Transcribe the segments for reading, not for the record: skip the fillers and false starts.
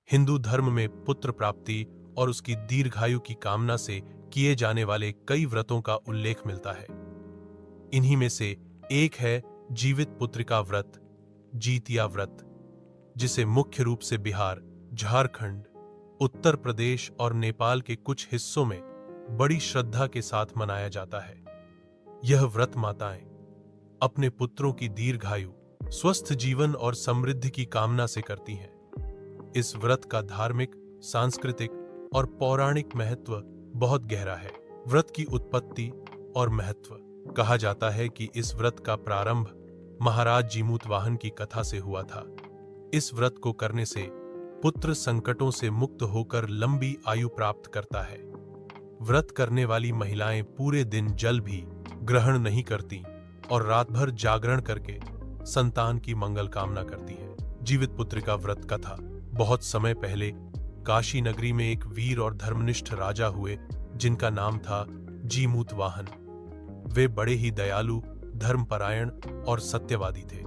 हिंदू धर्म में पुत्र प्राप्ति और उसकी दीर्घायु की कामना से किए जाने वाले कई व्रतों का उल्लेख मिलता है। इन्हीं में से एक है जीवित पुत्रिका व्रत, जीतिया व्रत, जिसे मुख्य रूप से बिहार, झारखंड, उत्तर प्रदेश और नेपाल के कुछ हिस्सों में बड़ी श्रद्धा के साथ मनाया जाता है। यह व्रत माताएं अपने पुत्रों की दीर्घायु, स्वस्थ जीवन और समृद्धि की कामना से करती हैं। इस व्रत का धार्मिक, सांस्कृतिक और पौराणिक महत्व बहुत गहरा है। व्रत की उत्पत्ति और महत्व। कहा जाता है कि इस व्रत का प्रारंभ महाराज जीमूतवाहन की कथा से हुआ था। इस व्रत को करने से पुत्र संकटों से मुक्त होकर लंबी आयु प्राप्त करता है। व्रत करने वाली महिलाएं पूरे दिन जल भी ग्रहण नहीं करती और रात भर जागरण करके संतान की मंगल कामना करती है। जीवित पुत्रिका व्रत कथा। बहुत समय पहले काशी नगरी में एक वीर और धर्मनिष्ठ राजा हुए जिनका नाम था जीमूतवाहन। वे बड़े ही दयालु, धर्मपरायण और सत्यवादी थे।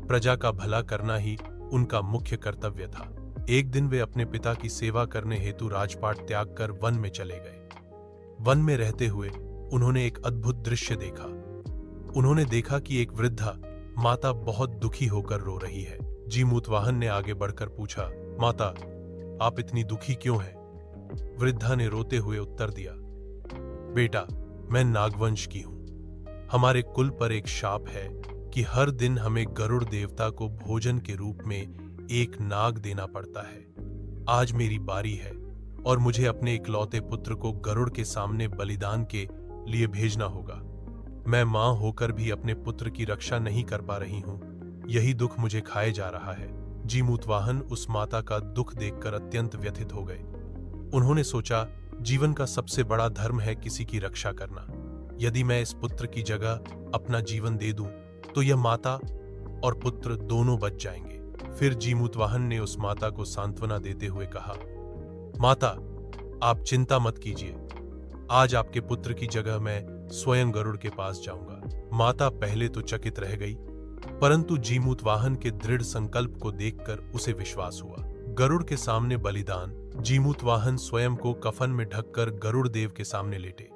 प्रजा का भला करना ही उनका मुख्य कर्तव्य था। एक दिन वे अपने पिता की सेवा करने हेतु राजपाट त्याग कर वन में चले गए। वन में रहते हुए उन्होंने एक अद्भुत दृश्य देखा। उन्होंने देखा कि एक वृद्धा माता बहुत दुखी होकर रो रही है। जीमूतवाहन ने आगे बढ़कर पूछा, माता, आप इतनी दुखी क्यों हैं? वृद्धा ने रोते हुए उत्तर दिया, बेटा, मैं नागवंश की हूं। हमारे कुल पर एक शाप है कि हर दिन हमें गरुड़ देवता को भोजन के रूप में एक नाग देना पड़ता है। आज मेरी बारी है और मुझे अपने इकलौते पुत्र को गरुड़ के सामने बलिदान के लिए भेजना होगा। मैं मां होकर भी अपने पुत्र की रक्षा नहीं कर पा रही हूं। यही दुख मुझे खाए जा रहा है। जीमूतवाहन उस माता का दुख देखकर अत्यंत व्यथित हो गए। उन्होंने सोचा, जीवन का सबसे बड़ा धर्म है किसी की रक्षा करना। यदि मैं इस पुत्र की जगह अपना जीवन दे दूं तो यह माता और पुत्र दोनों बच जाएंगे। फिर जीमूतवाहन ने उस माता को सांत्वना देते हुए कहा, माता, आप चिंता मत कीजिए। आज आपके पुत्र की जगह मैं स्वयं गरुड़ के पास जाऊंगा। माता पहले तो चकित रह गई, परंतु जीमूतवाहन के दृढ़ संकल्प को देखकर उसे विश्वास हुआ। गरुड़ के सामने बलिदान। जीमूतवाहन स्वयं को कफन में ढककर गरुड़ देव के सामने लेटे।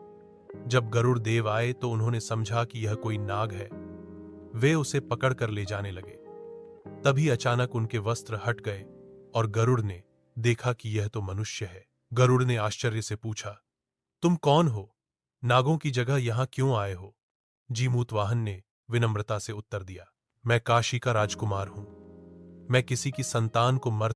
जब गरुड़ देव आए तो उन्होंने समझा कि यह कोई नाग है। वे उसे पकड़कर ले जाने लगे। तभी अचानक उनके वस्त्र हट गए और गरुड़ ने देखा कि यह तो मनुष्य है। गरुड़ ने आश्चर्य से पूछा, तुम कौन हो? नागों की जगह यहां क्यों आए हो? जीमूतवाहन ने विनम्रता से उत्तर दिया, मैं काशी का राजकुमार हूं। मैं किसी की संतान को मर